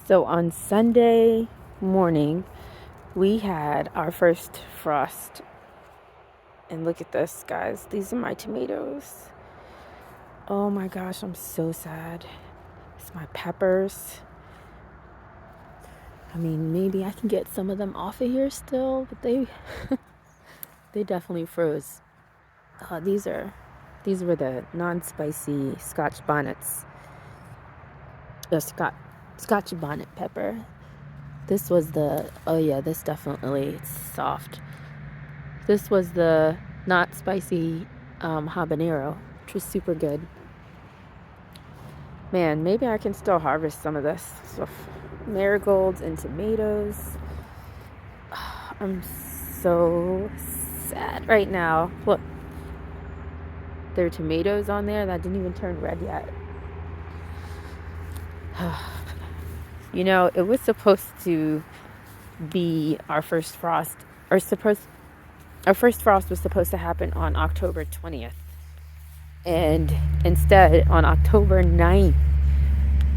So on Sunday morning, we had our first frost. And look at this, guys. These are my tomatoes. Oh my gosh, I'm so sad. It's my peppers. I mean, maybe I can get some of them off of here still, but they they definitely froze. These were the non-spicy Scotch bonnets. The Scotch bonnet pepper. This was oh yeah, this definitely, it's soft. This was the not spicy habanero, which was super good. Man, maybe I can still harvest some of this. So, marigolds and tomatoes. I'm so sad right now. Look, there are tomatoes on there that didn't even turn red yet. You know, it was supposed to be our first frost, our first frost was supposed to happen on October 20th. And instead, on October 9th,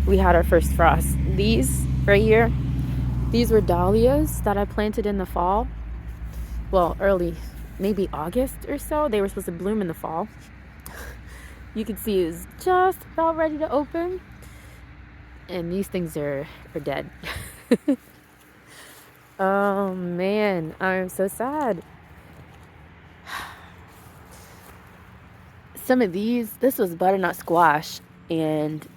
we had our first frost. These right here, these were dahlias that I planted in the fall. Well, early, maybe August or so. They were supposed to bloom in the fall. You can see it's just about ready to open. And these things are dead. Oh man, I'm so sad. Some of this was butternut squash, and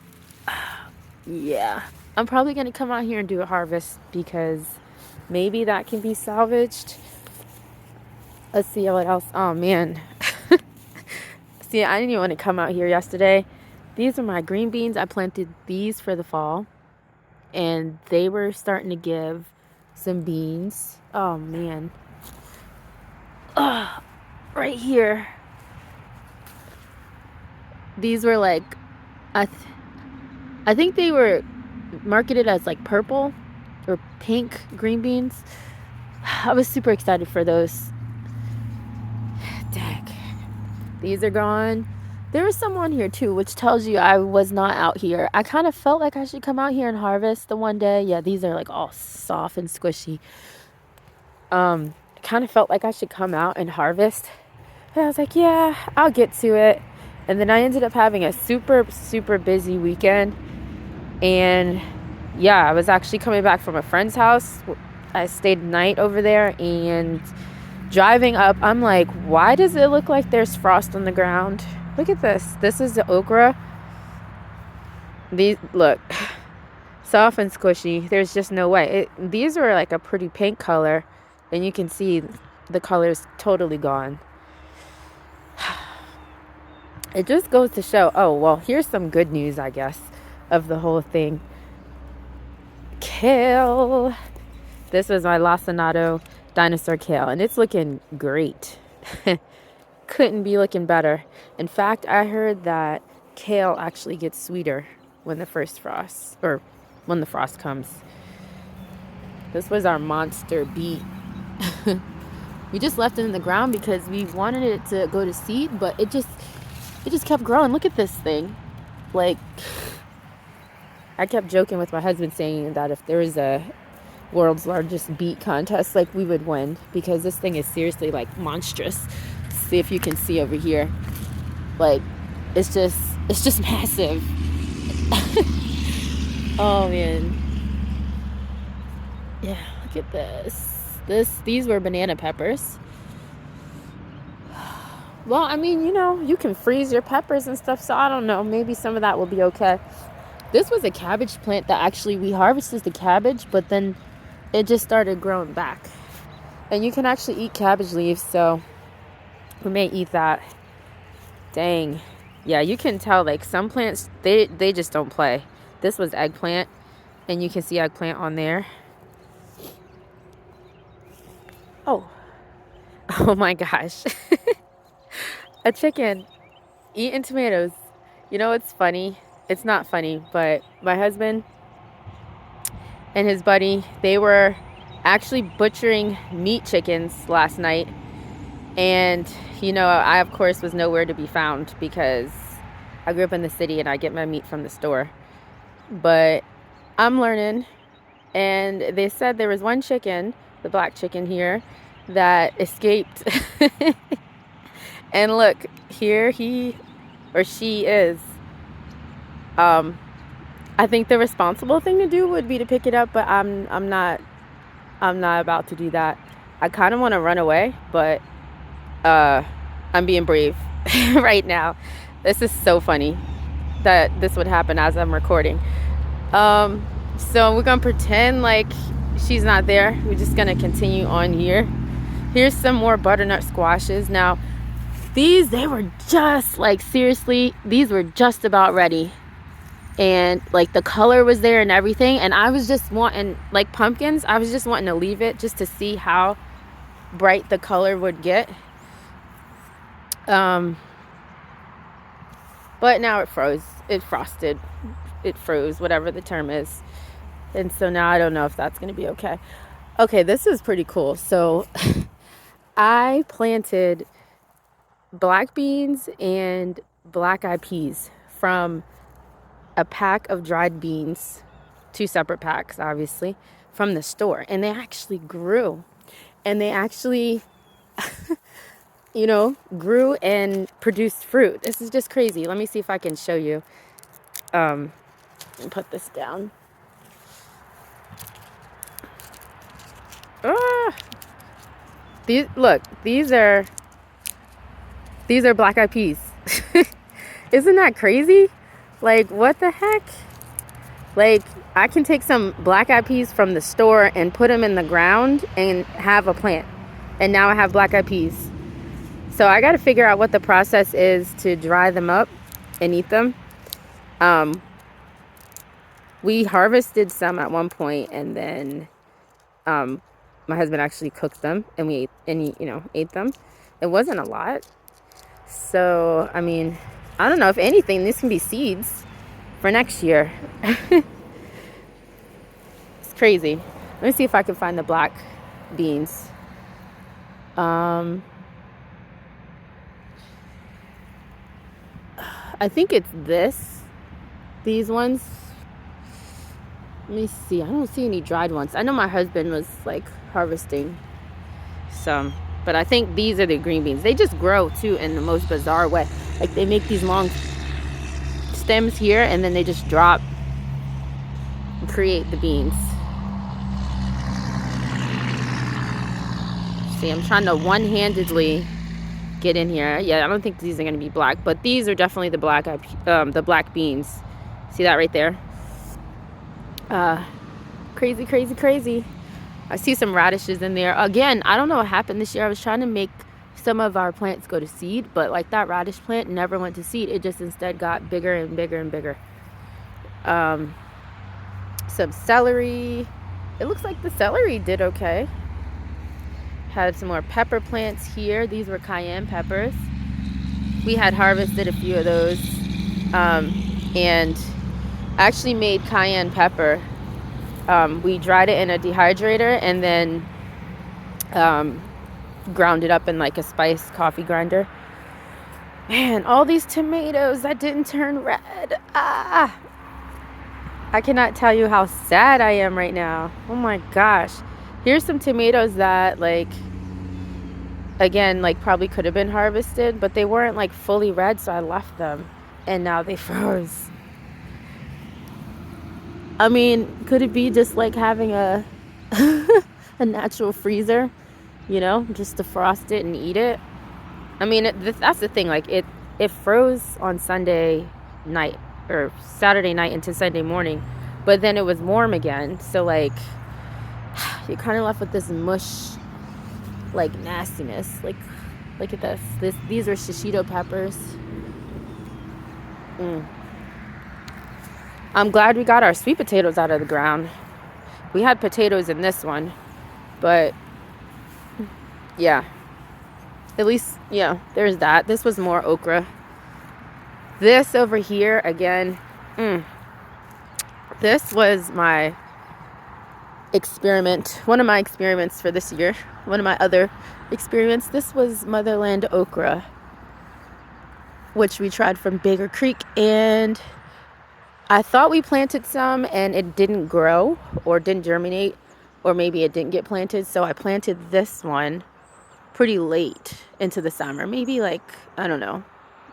yeah, I'm probably gonna come out here and do a harvest because maybe that can be salvaged. Let's see what else. Oh man. See, I didn't even want to come out here yesterday. These are my green beans. I planted these for the fall, and they were starting to give some beans. Oh man. Right here. These were like, I think they were marketed as like purple or pink green beans. I was super excited for those. Dang. These are gone. There was some on here too, which tells you I was not out here. I kind of felt like I should come out here and harvest the one day. Yeah, these are like all soft and squishy. I kind of felt like I should come out and harvest. And I was like, yeah, I'll get to it. And then I ended up having a super, super busy weekend. And yeah, I was actually coming back from a friend's house. I stayed the night over there, and driving up, I'm like, why does it look like there's frost on the ground? Look at this. This is the okra. These, look, soft and squishy. There's just no way. These were like a pretty pink color, and you can see the color's totally gone. It just goes to show, oh, well, here's some good news, I guess, of the whole thing. Kale. This was my lacinato dinosaur kale, and it's looking great. Couldn't be looking better. In fact, I heard that kale actually gets sweeter when the first frost, or when the frost comes. This was our monster beet. We just left it in the ground because we wanted it to go to seed, but it just kept growing. Look at this thing. Like, I kept joking with my husband saying that if there was a world's largest beet contest, like, we would win, because this thing is seriously like monstrous. See if you can see over here. Like, it's just massive. Oh man. Yeah, look at this. These were banana peppers. Well, I mean, you know, you can freeze your peppers and stuff, so I don't know. Maybe some of that will be okay. This was a cabbage plant that actually we harvested the cabbage, but then it just started growing back. And you can actually eat cabbage leaves, so we may eat that. Dang. Yeah, you can tell, like, some plants, they just don't play. This was eggplant, and you can see eggplant on there. Oh. Oh my gosh. A chicken eating tomatoes. You know, it's funny. It's not funny, but my husband and his buddy, they were actually butchering meat chickens last night. And, you know, I, of course, was nowhere to be found because I grew up in the city and I get my meat from the store. But I'm learning, and they said there was one chicken, the black chicken here, that escaped. And look, here he or she is. I think the responsible thing to do would be to pick it up, but I'm not about to do that. I kind of want to run away, but I'm being brave right now. This is so funny that this would happen as I'm recording. So we're gonna pretend like she's not there. We're just gonna continue on here. Here's some more butternut squashes. Now these, they were just like, seriously, these were just about ready, and like the color was there and everything, and I was just wanting, like pumpkins, I was just wanting to leave it just to see how bright the color would get. But now it froze, it frosted, it froze, whatever the term is. And so now I don't know if that's going to be okay. Okay, this is pretty cool. So I planted black beans and black-eyed peas from a pack of dried beans, 2 separate packs, obviously, from the store. And they actually grew. And they actually, you know, grew and produced fruit. This is just crazy. Let me see if I can show you. Let me put this down. These are black-eyed peas. Isn't that crazy? Like, what the heck? Like, I can take some black-eyed peas from the store and put them in the ground and have a plant. And now I have black-eyed peas. So I got to figure out what the process is to dry them up and eat them. We harvested some at one point, and then my husband actually cooked them, and we ate them. It wasn't a lot. So, I mean, I don't know. If anything, these can be seeds for next year. It's crazy. Let me see if I can find the black beans. I think it's these ones. Let me see. I don't see any dried ones. I know my husband was like harvesting some, but I think these are the green beans. They just grow too in the most bizarre way. Like, they make these long stems here, and then they just drop and create the beans. See, I'm trying to one-handedly get in here. Yeah, I don't think these are going to be black, but these are definitely the black beans. See that right there? Crazy, crazy, crazy. I see some radishes in there. Again, I don't know what happened this year. I was trying to make some of our plants go to seed, but like that radish plant never went to seed. It just instead got bigger and bigger and bigger. Some celery. It looks like the celery did okay. Had some more pepper plants here. These were cayenne peppers. We had harvested a few of those, and actually made cayenne pepper. We dried it in a dehydrator and then ground it up in like a spice coffee grinder. Man, all these tomatoes that didn't turn red. I cannot tell you how sad I am right now. Oh my gosh. Here's some tomatoes that, like, again, like probably could have been harvested, but they weren't like fully red, so I left them, and now they froze. I mean, could it be just like having a a natural freezer, you know, just to frost it and eat it? I mean, that's the thing. Like, it froze on Sunday night or Saturday night into Sunday morning, but then it was warm again. So like, you're kind of left with this mush, like nastiness. Like, look at this. These are shishito peppers. I'm glad we got our sweet potatoes out of the ground. We had potatoes in this one, but yeah, at least, yeah, there's that. This was more okra. This over here, again, this was my experiment, one of my experiments for this year, one of my other experiments. This was Motherland Okra, which we tried from Baker Creek, and I thought we planted some and it didn't grow or didn't germinate, or maybe it didn't get planted. So I planted this one pretty late into the summer, maybe like, I don't know,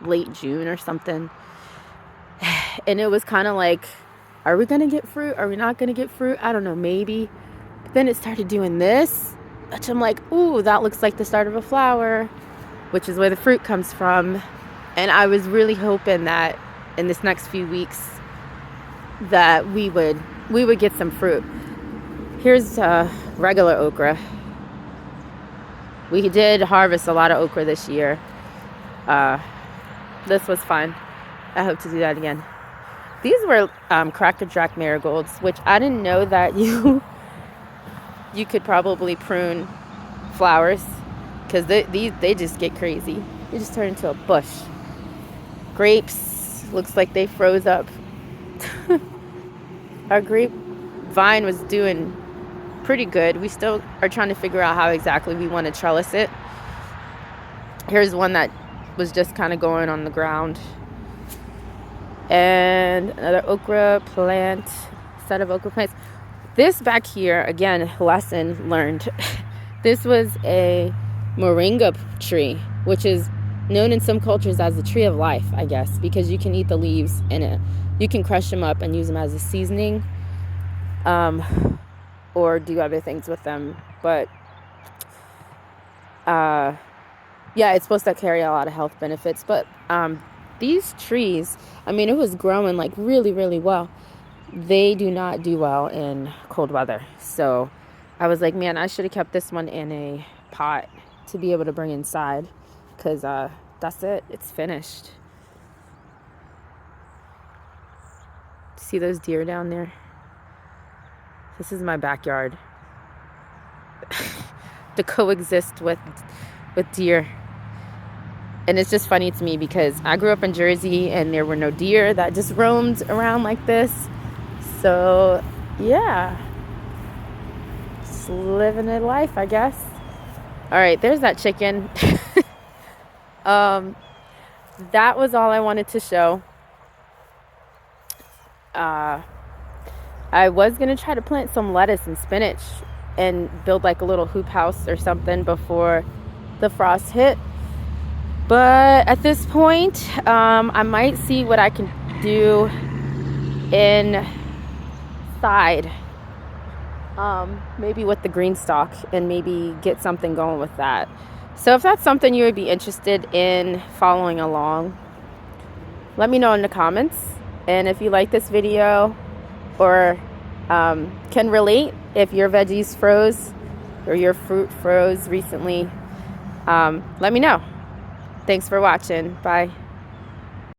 late June or something. And it was kind of like, are we gonna get fruit? Are we not gonna get fruit? I don't know, maybe. But then it started doing this, which I'm like, ooh, that looks like the start of a flower, which is where the fruit comes from. And I was really hoping that in this next few weeks that we would get some fruit. Here's regular okra. We did harvest a lot of okra this year. This was fun. I hope to do that again. These were Cracker Jack marigolds, which I didn't know that you could probably prune flowers, because they just get crazy. They just turn into a bush. Grapes, looks like they froze up. Our grape vine was doing pretty good. We still are trying to figure out how exactly we want to trellis it. Here's one that was just kind of going on the ground. And another okra plant, set of okra plants. This back here, again, lesson learned. This was a Moringa tree, which is known in some cultures as the tree of life, I guess, because you can eat the leaves and you can crush them up and use them as a seasoning, or do other things with them. But yeah, it's supposed to carry a lot of health benefits. But these trees, I mean, it was growing like really, really well. They do not do well in cold weather. So I was like, man, I should have kept this one in a pot to be able to bring inside, because that's it. It's finished. See those deer down there? This is my backyard. To coexist with deer. And it's just funny to me because I grew up in Jersey and there were no deer that just roamed around like this. So yeah, just living a life, I guess. All right, there's that chicken. That was all I wanted to show. I was gonna try to plant some lettuce and spinach and build like a little hoop house or something before the frost hit. But at this point, I might see what I can do inside. Maybe with the green stalk, and maybe get something going with that. So if that's something you would be interested in following along, let me know in the comments. And if you like this video or can relate, if your veggies froze or your fruit froze recently, let me know. Thanks for watching. Bye.